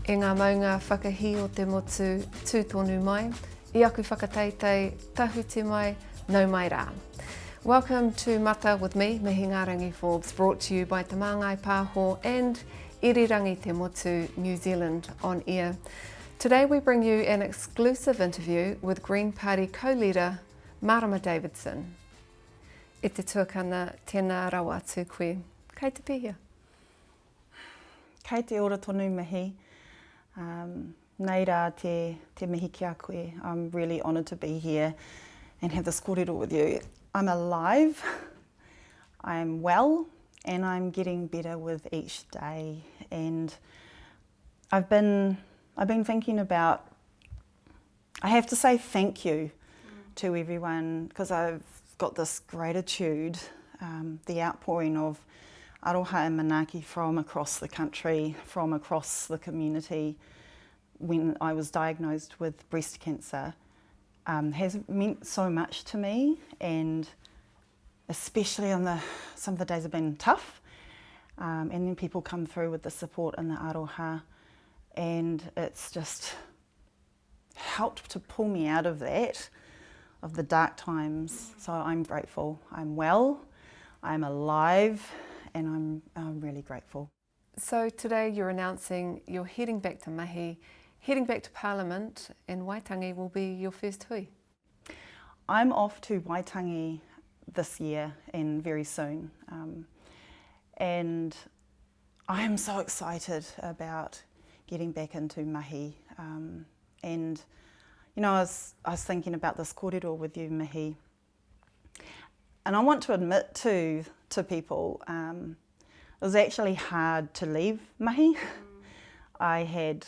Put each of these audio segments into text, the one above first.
E ngā maunga whakahi o te motu tūtonu mai, I aku whakateitei, tahuti mai, nau mai rā. Welcome to Mata with me, Mihi Ngārangi Forbes, brought to you by Te Māngai, Pāho and Irirangi Te Motu, New Zealand on air. Today we bring you an exclusive interview with Green Party co-leader Marama Davidson. E te tuakana tēnā rawa atu koe. Kei te pihia. Kei te ora tonu mihi. Nei rā te mihi ki a koe. I'm really honoured to be here and have this kōrero with you. I'm alive, I'm well, and I'm getting better with each day. And I've been thinking about, I have to say thank you to everyone, because I've got this gratitude, the outpouring of aroha and manaaki from across the country, from across the community when I was diagnosed with breast cancer, has meant so much to me, and especially on some of the days have been tough, and then people come through with the support and the aroha, and it's just helped to pull me out of that, of the dark times. So I'm grateful. I'm well, I'm alive, and I'm really grateful. So today you're announcing you're heading back to Mahi, heading back to Parliament, and Waitangi will be your first hui. I'm off to Waitangi this year and very soon. And I am so excited about getting back into Mahi. And you know, I was thinking about this kōrero with you, Mihi. And I want to admit to people, it was actually hard to leave Mahi. I had,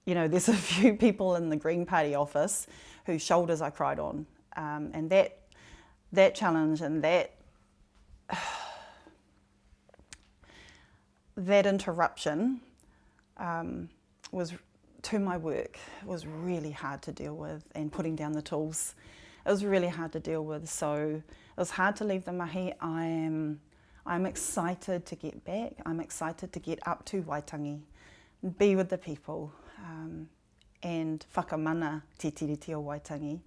you know, there's a few people in the Green Party office whose shoulders I cried on. And that challenge and that interruption was to my work. It was really hard to deal with, and putting down the tools. It was really hard to deal with, so it was hard to leave the Mahi. I'm excited to get back. I'm excited to get up to Waitangi, be with the people, and whakamana te tiriti o Waitangi.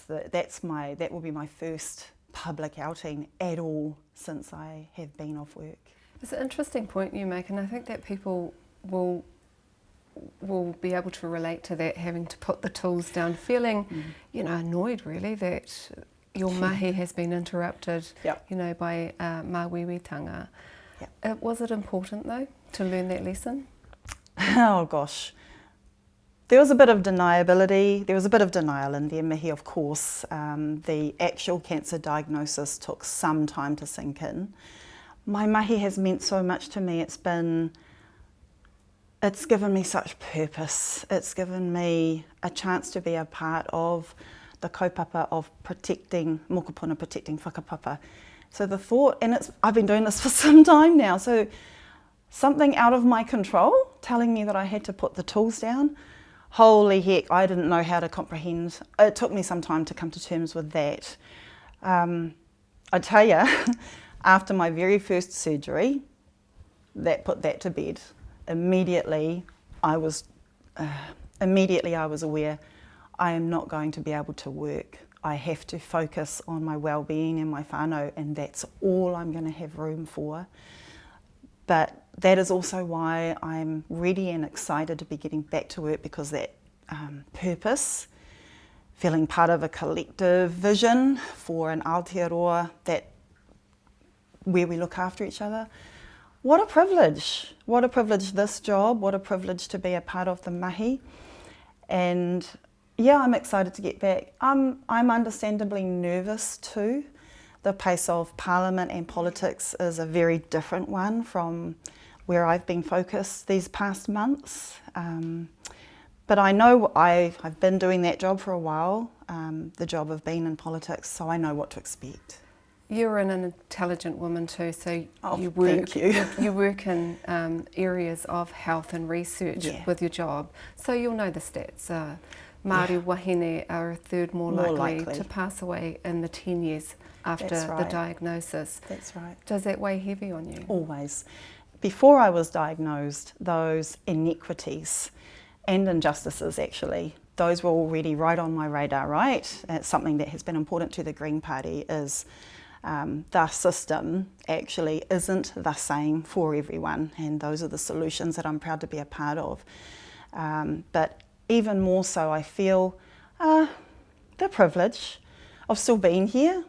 That will be my first public outing at all since I have been off work. It's an interesting point you make, and I think that people will be able to relate to that, having to put the tools down, feeling, you know, annoyed really that your mahi has been interrupted, you know, by māwiwitanga. Was it important though to learn that lesson? Oh gosh, there was a bit of deniability. There was a bit of denial in there, Mihi, of course. The actual cancer diagnosis took some time to sink in. My mahi has meant so much to me. It's given me such purpose. It's given me a chance to be a part of the kaupapa of protecting mokopuna, protecting whakapapa. So the thought, and I've been doing this for some time now, so something out of my control telling me that I had to put the tools down, holy heck, I didn't know how to comprehend. It took me some time to come to terms with that. I tell you, after my very first surgery, that put that to bed. Immediately I was aware I am not going to be able to work. I have to focus on my well-being and my whānau, and that's all I'm going to have room for. But that is also why I'm ready and excited to be getting back to work, because that purpose, feeling part of a collective vision for an Aotearoa, that where we look after each other. What a privilege this job, what a privilege to be a part of the mahi. And yeah, I'm excited to get back. I'm understandably nervous too. The pace of Parliament and politics is a very different one from where I've been focused these past months. But I know I've been doing that job for a while, the job of being in politics, so I know what to expect. You're an intelligent woman too, so you work in areas of health and research with your job, so you'll know the stats. Māori wahine are a third more likely to pass away in the 10 years after the diagnosis. That's right. Does that weigh heavy on you? Always. before I was diagnosed, those inequities and injustices actually, those were already right on my radar, right? It's something that has been important to the Green Party is the system actually isn't the same for everyone, and those are the solutions that I'm proud to be a part of. But even more so, I feel the privilege of still being here.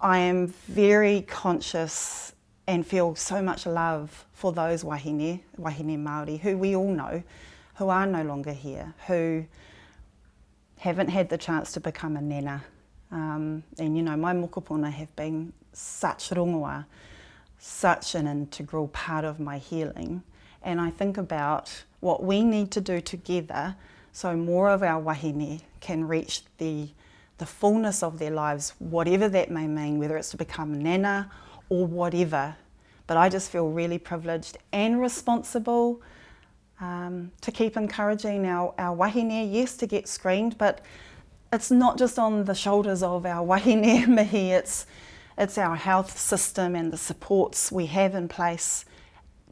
I am very conscious and feel so much love for those wahine Māori who we all know, who are no longer here, who haven't had the chance to become a nena. And you know, my mokopuna have been such rongoa, such an integral part of my healing. And I think about what we need to do together so more of our wahine can reach the fullness of their lives, whatever that may mean, whether it's to become nana or whatever. But I just feel really privileged and responsible to keep encouraging our wahine, yes, to get screened, but it's not just on the shoulders of our wahine mihi, it's our health system and the supports we have in place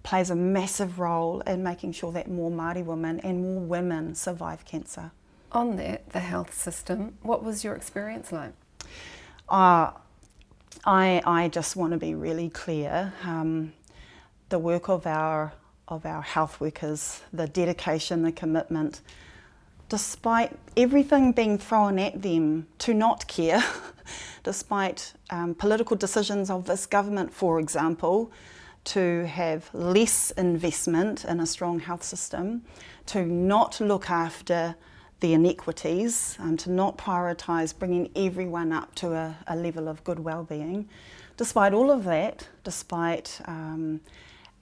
plays a massive role in making sure that more Māori women and more women survive cancer. On that, the health system, what was your experience like? I just want to be really clear. The work of our health workers, the dedication, the commitment, despite everything being thrown at them to not care, despite political decisions of this government, for example, to have less investment in a strong health system, to not look after the inequities, to not prioritise bringing everyone up to a level of good well-being. Despite all of that, despite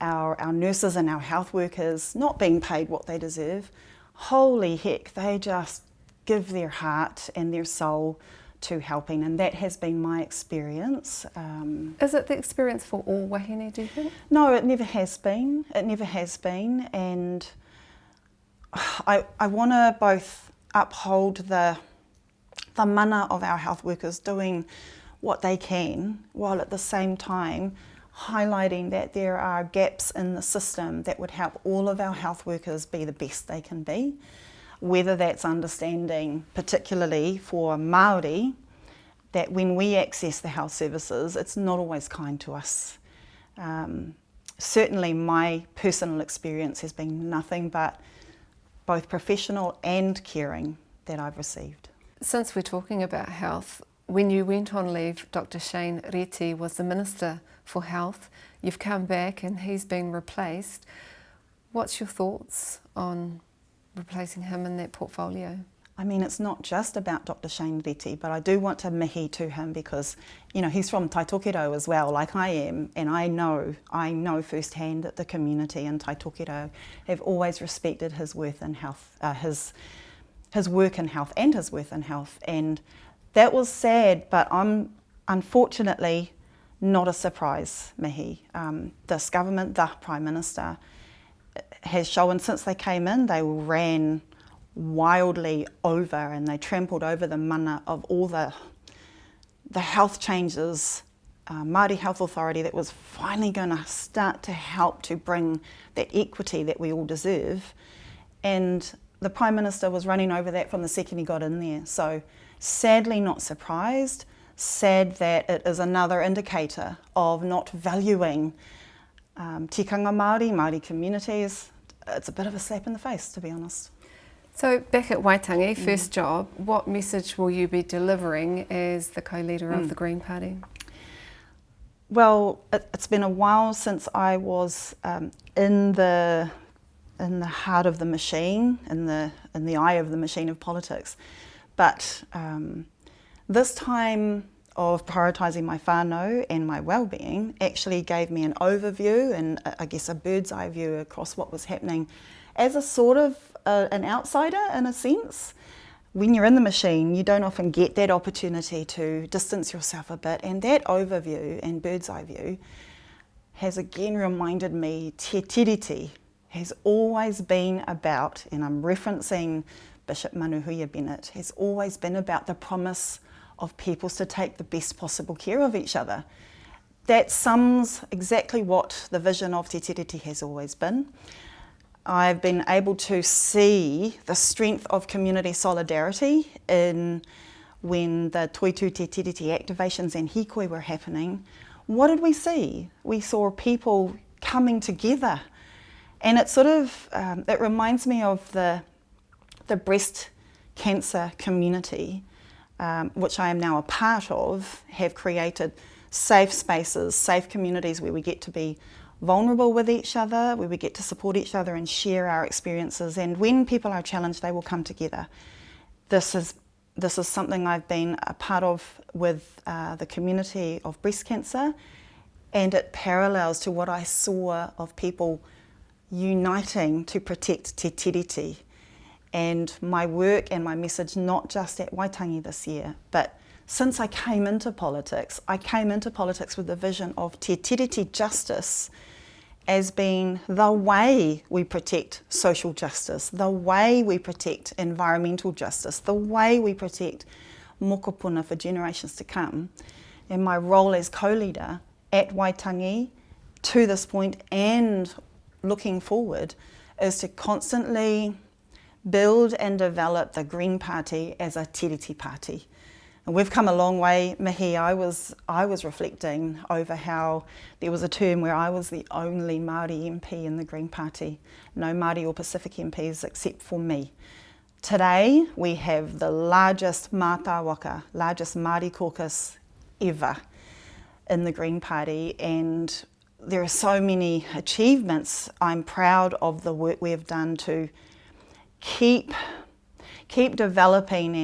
our nurses and our health workers not being paid what they deserve, holy heck, they just give their heart and their soul to helping, and that has been my experience. Is it the experience for all wahine, do you think? No, it never has been. It never has been, and I want to both uphold the mana of our health workers doing what they can, while at the same time highlighting that there are gaps in the system that would help all of our health workers be the best they can be, whether that's understanding, particularly for Māori, that when we access the health services, it's not always kind to us. Certainly my personal experience has been nothing but both professional and caring that I've received. Since we're talking about health, when you went on leave, Dr. Shane Reti was the Minister for Health. You've come back and he's been replaced. What's your thoughts on replacing him in that portfolio? I mean, it's not just about Dr. Shane Reti, but I do want to mihi to him because, you know, he's from Taitokero as well, like I am, and I know firsthand that the community in Taitokero have always respected his worth in health, his work in health and his worth in health, and that was sad, but I'm unfortunately not a surprise, mihi. This government, the Prime Minister, has shown since they came in, they ran wildly over and they trampled over the mana of all the health changes, Māori Health Authority that was finally going to start to help to bring that equity that we all deserve. And the Prime Minister was running over that from the second he got in there. So sadly not surprised, sad that it is another indicator of not valuing tikanga Māori communities. It's a bit of a slap in the face, to be honest. So back at Waitangi, first job, what message will you be delivering as the co-leader of the Green Party? Well, it's been a while since I was in the heart of the machine, in the eye of the machine of politics. But this time of prioritising my whānau and my well-being actually gave me an overview and I guess a bird's eye view across what was happening as a sort of an outsider in a sense. When you're in the machine, you don't often get that opportunity to distance yourself a bit, and that overview and bird's eye view has again reminded me te tiriti has always been about, and I'm referencing Bishop Manuhuia Bennett, has always been about the promise of peoples to take the best possible care of each other. that sums exactly what the vision of Te Tiriti has always been. I've been able to see the strength of community solidarity in when the Toitu Te Tiriti activations and hikoi were happening. What did we see? We saw people coming together, and it sort of it reminds me of the breast cancer community, which I am now a part of, have created safe spaces, safe communities where we get to be vulnerable with each other, where we get to support each other and share our experiences. And when people are challenged, they will come together. This is something I've been a part of with the community of breast cancer, and it parallels to what I saw of people uniting to protect Te Tiriti. And my work and my message, not just at Waitangi this year, but since I came into politics with the vision of Te Tiriti justice as being the way we protect social justice, the way we protect environmental justice, the way we protect mokopuna for generations to come. And my role as co-leader at Waitangi to this point and looking forward is to constantly build and develop the Green Party as a tiriti party. And we've come a long way, Mihi. I was reflecting over how there was a term where I was the only Māori MP in the Green Party, no Māori or Pacific MPs except for me. Today we have the largest mātāwaka, largest Māori caucus ever in the Green Party, and there are so many achievements. I'm proud of the work we have done to keep developing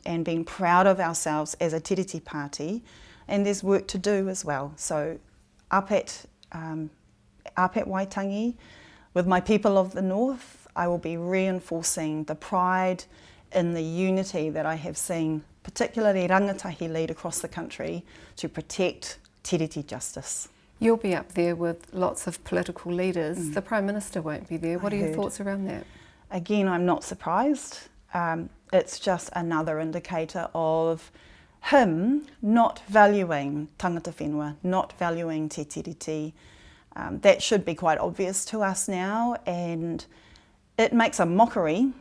and being proud of ourselves as a tiriti party, and there's work to do as well. So up at Waitangi, with my people of the North, I will be reinforcing the pride in the unity that I have seen, particularly rangatahi lead across the country, to protect tiriti justice. You'll be up there with lots of political leaders. The Prime Minister won't be there. What are your thoughts around that? Again, I'm not surprised. It's just another indicator of him not valuing tangata whenua, not valuing te tiriti. That should be quite obvious to us now, and it makes a mockery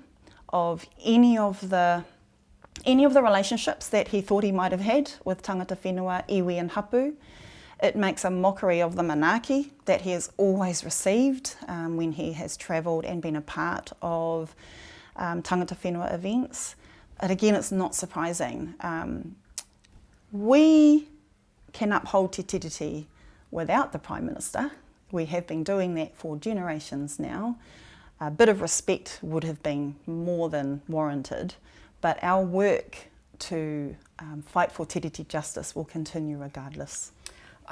of any of the relationships that he thought he might have had with tangata whenua, iwi and hapu. It makes a mockery of the manaaki that he has always received when he has travelled and been a part of tangata whenua events. And again, it's not surprising. We can uphold te tiriti without the Prime Minister. We have been doing that for generations now. A bit of respect would have been more than warranted, but our work to fight for tiriti justice will continue regardless.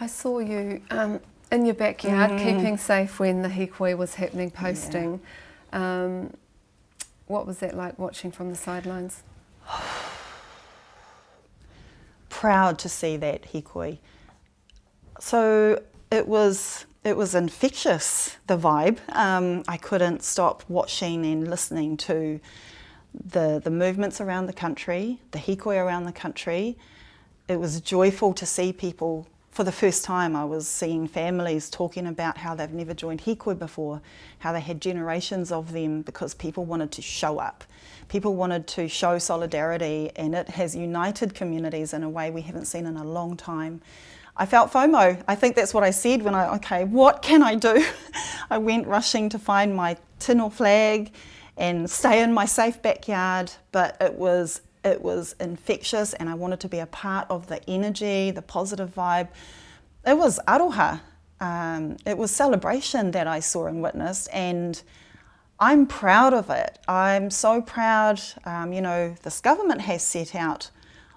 I saw you in your backyard keeping safe when the hikoi was happening, posting. Yeah. What was that like watching from the sidelines? Proud to see that hikoi. So it was infectious, the vibe. I couldn't stop watching and listening to the movements around the country, the hikoi around the country. It was joyful to see people. For the first time, I was seeing families talking about how they've never joined hikoi before, how they had generations of them because people wanted to show up. People wanted to show solidarity, and it has united communities in a way we haven't seen in a long time. I felt FOMO. I think that's what I said when what can I do? I went rushing to find my tino flag and stay in my safe backyard, but it was infectious, and I wanted to be a part of the energy, the positive vibe. It was aroha. It was celebration that I saw and witnessed, and I'm proud of it. I'm so proud. This government has set out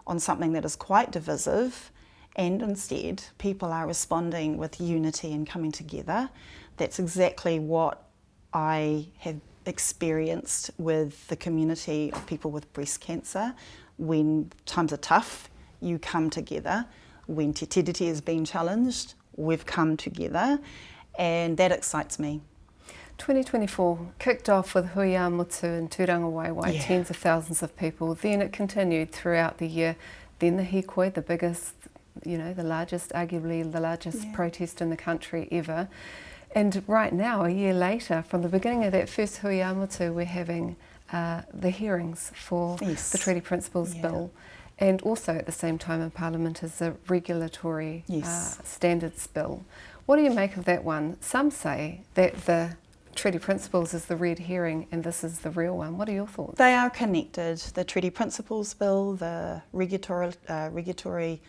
on something that is quite divisive, and instead people are responding with unity and coming together. That's exactly what I have experienced with the community of people with breast cancer. When times are tough, you come together. When te tiriti is being challenged, we've come together, and that excites me. 2024 kicked off with Hui a Motu and Tūrangawaewae, tens of thousands of people. Then it continued throughout the year. Then the hikoi, the biggest you know, arguably the largest protest in the country ever. And right now, a year later, from the beginning of that first hui amotu, we're having the hearings for the Treaty Principles Bill. And also at the same time in Parliament is the Regulatory Standards Bill. What do you make of that one? Some say that the Treaty Principles is the red herring and this is the real one. What are your thoughts? They are connected. The Treaty Principles Bill, the Regulatory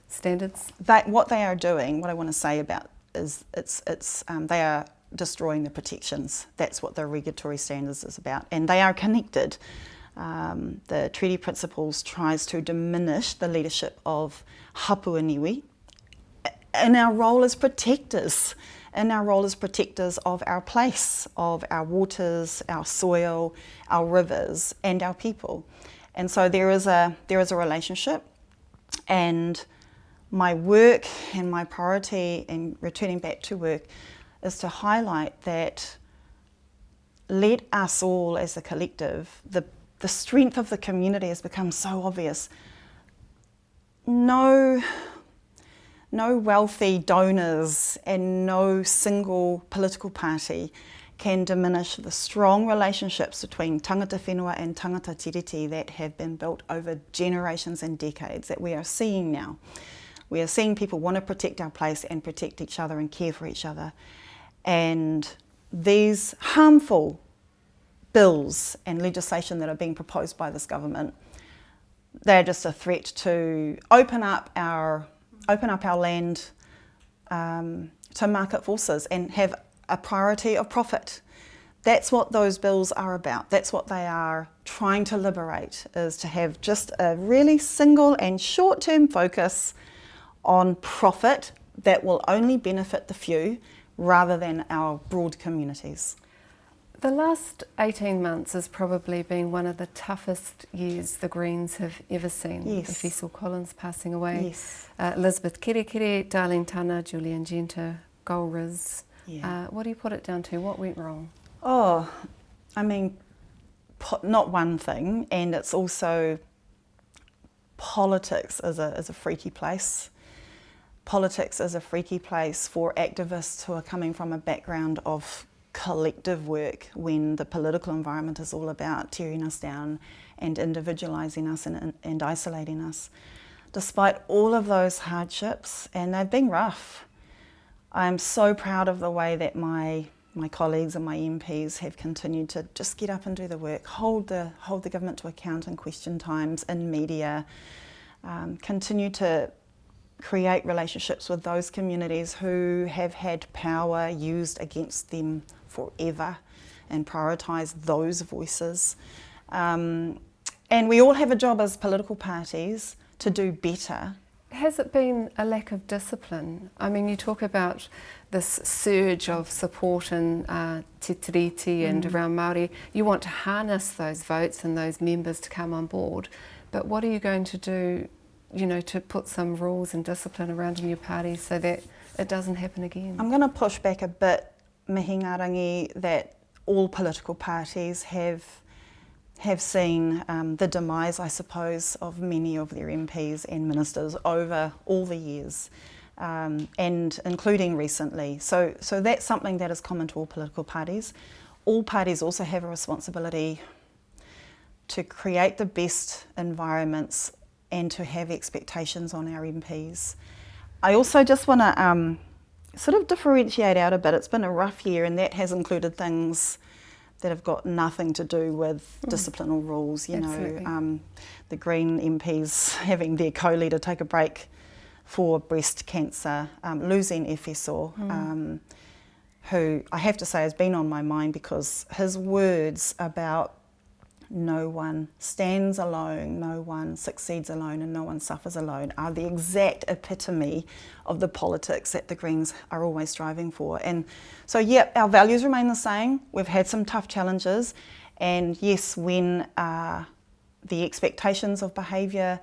Standards. What they are doing, what I want to say about is they are destroying the protections. That's what the Regulatory Standards is about, and they are connected. The Treaty Principles tries to diminish the leadership of hapua niwi in our role as protectors, of our place, of our waters, our soil, our rivers, and our people. And so there is a relationship, and my work and my priority in returning back to work is to highlight that let us all as a collective, the strength of the community has become so obvious. No wealthy donors and no single political party can diminish the strong relationships between tangata whenua and tangata tiriti that have been built over generations and decades that we are seeing now. We are seeing people want to protect our place and protect each other and care for each other. And these harmful bills and legislation that are being proposed by this government, they're just a threat to open up our land to market forces and have a priority of profit. That's what those bills are about. That's what they are trying to liberate, is to have just a really single and short-term focus on profit that will only benefit the few rather than our broad communities. The last 18 months has probably been one of the toughest years the Greens have ever seen. Yes. Cecil Collins passing away, Yes. Elizabeth Kerekere, Darlene Tana, Julian Genter, Golriz. Yeah. What do you put it down to? What went wrong? Oh, I mean, not one thing, and it's also politics is a freaky place. Politics is a freaky place for activists who are coming from a background of collective work when the political environment is all about tearing us down and individualising us and isolating us. Despite all of those hardships, and they've been rough, I'm so proud of the way that my colleagues and my MPs have continued to just get up and do the work, hold the government to account in question times, in media, continue to create relationships with those communities who have had power used against them forever and prioritise those voices. And we all have a job as political parties to do better. Has it been a lack of discipline? I mean, you talk about this surge of support in Te Tiriti and around Māori. You want to harness those votes and those members to come on board, but what are you going to do, you know, to put some rules and discipline around in your party so that it doesn't happen again? I'm going to push back a bit, mihi ngā rangi, that all political parties have seen the demise, I suppose, of many of their MPs and ministers over all the years, and including recently. So that's something that is common to all political parties. All parties also have a responsibility to create the best environments and to have expectations on our MPs. I also just want to sort of differentiate out a bit. It's been a rough year, and that has included things that have got nothing to do with discipline or rules. You know, the Green MPs having their co-leader take a break for breast cancer, losing Efeso, who I have to say has been on my mind because his words about no one stands alone, no one succeeds alone, and no one suffers alone are the exact epitome of the politics that the Greens are always striving for. And so, yeah, our values remain the same. We've had some tough challenges, and yes, when the expectations of behaviour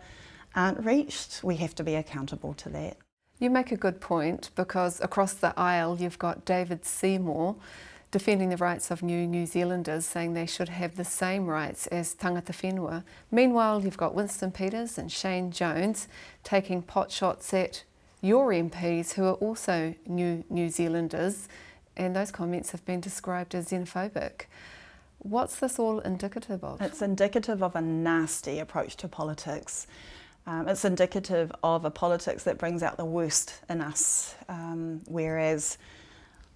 aren't reached, we have to be accountable to that. You make a good point, because across the aisle you've got David Seymour defending the rights of New Zealanders, saying they should have the same rights as tangata whenua. Meanwhile, you've got Winston Peters and Shane Jones taking pot shots at your MPs who are also New Zealanders, and those comments have been described as xenophobic. What's this all indicative of? It's indicative of a nasty approach to politics. It's indicative of a politics that brings out the worst in us, whereas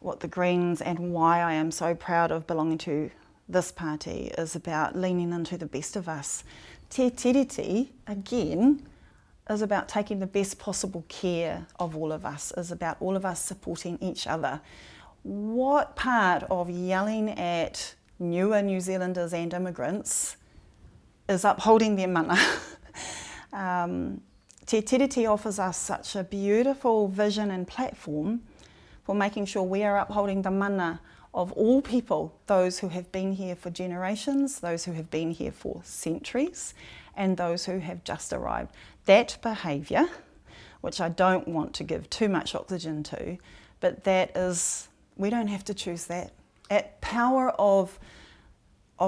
what the Greens and why I am so proud of belonging to this party is about leaning into the best of us. Te tiriti, again, is about taking the best possible care of all of us, is about all of us supporting each other. What part of yelling at newer New Zealanders and immigrants is upholding their mana? Te tiriti offers us such a beautiful vision and platform for making sure we are upholding the mana of all people, those who have been here for generations, those who have been here for centuries, and those who have just arrived. That behaviour, which I don't want to give too much oxygen to, but that is, we don't have to choose that. That power of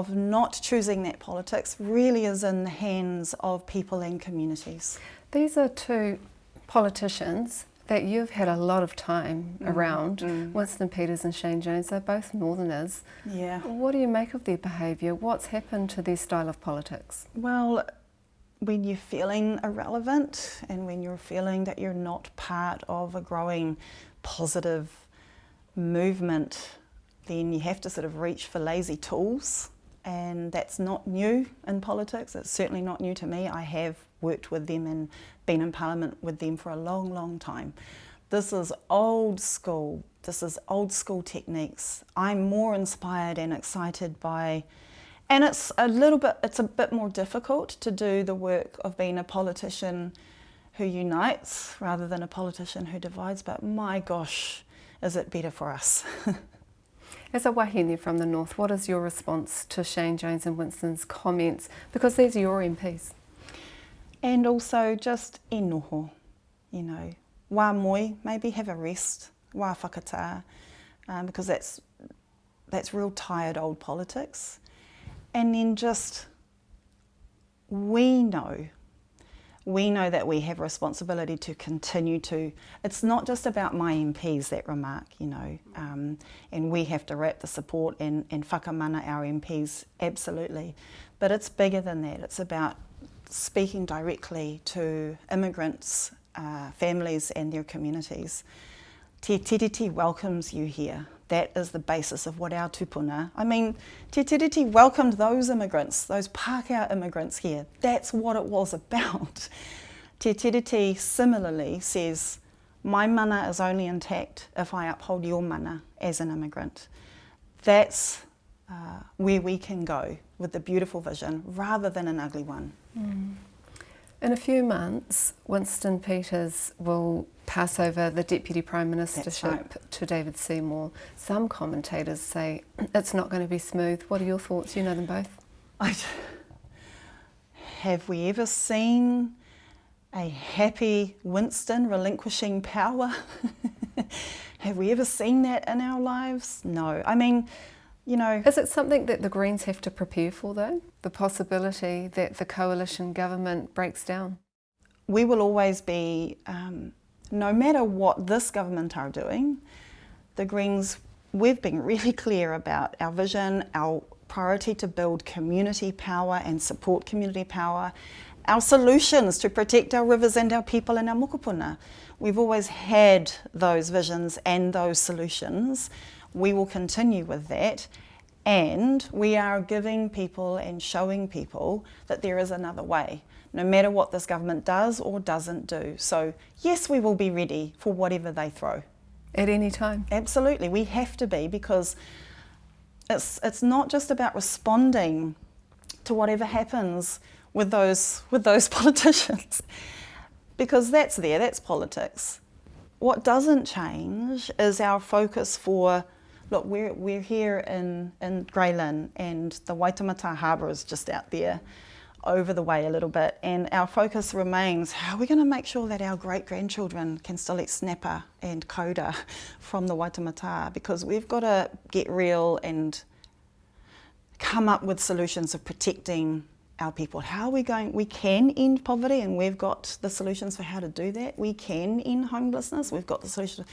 not choosing that politics really is in the hands of people and communities. These are two politicians that you've had a lot of time around, Winston Peters and Shane Jones. They're both Northerners. Yeah. What do you make of their behaviour? What's happened to their style of politics? Well, when you're feeling irrelevant and when you're feeling that you're not part of a growing positive movement, then you have to sort of reach for lazy tools, and that's not new in politics. It's certainly not new to me. I have worked with them and been in Parliament with them for a long, long time. This is old school. This is old school techniques. I'm more inspired and excited by, and it's a bit more difficult to do the work of being a politician who unites rather than a politician who divides, but my gosh, is it better for us. As a wahine from the north, what is your response to Shane Jones and Winston's comments? Because these are your MPs. And also just e noho, wā moi, maybe have a rest, wā whakatā, because that's real tired old politics. And then just, we know that we have a responsibility to continue to, it's not just about my MPs, that remark, and we have to wrap the support and whakamana our MPs, absolutely. But it's bigger than that. It's about speaking directly to immigrants, families and their communities. Te tiriti welcomes you here. That is the basis of what our tupuna, Te tiriti welcomed those immigrants, those Pākehā immigrants here. That's what it was about. Te tiriti similarly says, my mana is only intact if I uphold your mana as an immigrant. That's where we can go with the beautiful vision rather than an ugly one. In a few months, Winston Peters will pass over the Deputy Prime Ministership to David Seymour. Some commentators say it's not going to be smooth. What are your thoughts? You know them both. Have we ever seen a happy Winston relinquishing power? Have we ever seen that in our lives? No. Is it something that the Greens have to prepare for, though? The possibility that the coalition government breaks down? We will always be, no matter what this government are doing, the Greens, we've been really clear about our vision, our priority to build community power and support community power, our solutions to protect our rivers and our people and our mokopuna. We've always had those visions and those solutions. We will continue with that, and we are giving people and showing people that there is another way, no matter what this government does or doesn't do. So yes, we will be ready for whatever they throw. At any time? Absolutely, we have to be, because it's not just about responding to whatever happens with those politicians, because that's politics. What doesn't change is our focus for, look, we're here in Greylin, and the Waitamata Harbour is just out there. over the way a little bit, and our focus remains, how are we going to make sure that our great-grandchildren can still eat snapper and coda from the Waitamata? Because we've got to get real and come up with solutions of protecting our people. How are we going? We can end poverty, and we've got the solutions for how to do that. We can end homelessness. We've got the solutions.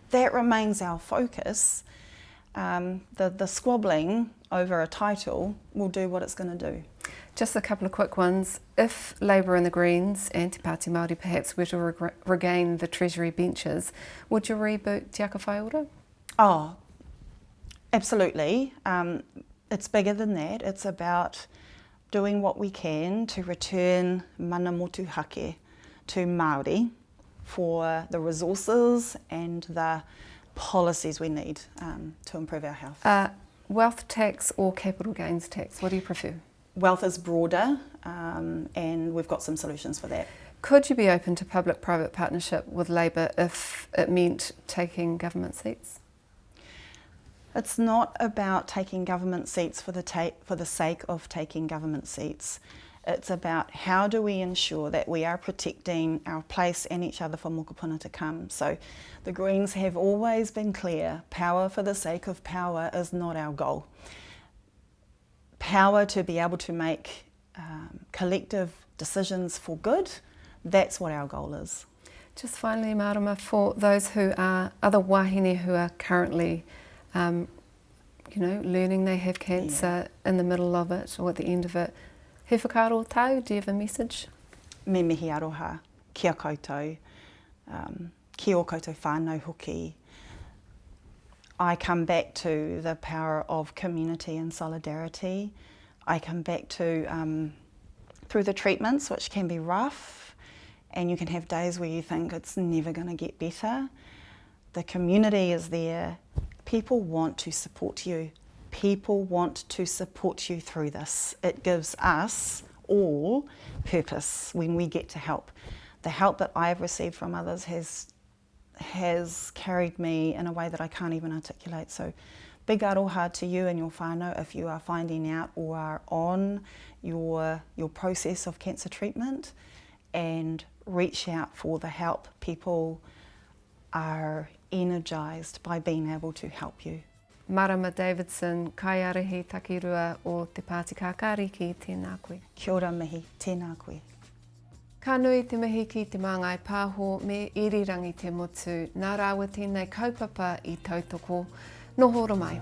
That remains our focus. The squabbling over a title will do what it's going to do. Just a couple of quick ones. If Labour and the Greens and Te Pāti Māori perhaps were to regain the Treasury benches, would you reboot Te Aka Whai Ora? Oh, absolutely. It's bigger than that. It's about doing what we can to return mana motuhake to Māori for the resources and the policies we need to improve our health. Wealth tax or capital gains tax, what do you prefer? Wealth is broader, and we've got some solutions for that. Could you be open to public-private partnership with Labour if it meant taking government seats? It's not about taking government seats for the sake of taking government seats. It's about how do we ensure that we are protecting our place and each other for mokopuna to come. So the Greens have always been clear, power for the sake of power is not our goal. Power to be able to make collective decisions for good, that's what our goal is. Just finally, Marama, for those who are other wahine who are currently learning they have cancer in the middle of it or at the end of it, he whakaaro tau, do you have a message? Me mihi aroha, kia koutou, kia o koutou whānau hoki. I come back to the power of community and solidarity. I come back to through the treatments, which can be rough, and you can have days where you think it's never going to get better. The community is there. People want to support you. People want to support you through this. It gives us all purpose when we get to help. The help that I've received from others has carried me in a way that I can't even articulate. So big aroha to you and your whānau if you are finding out or are on your process of cancer treatment, and reach out for the help. People are energised by being able to help you. Marama Davidson, kaiarehi takirua o Te Pāti Kākāriki, tēnā koe. Kia ora mihi, tēnā koe. Ka nui te mihi ki te Māngai Pāho me irirangi te motu. Nā rāua tēnei kaupapa i tautoko. Noho ora mai.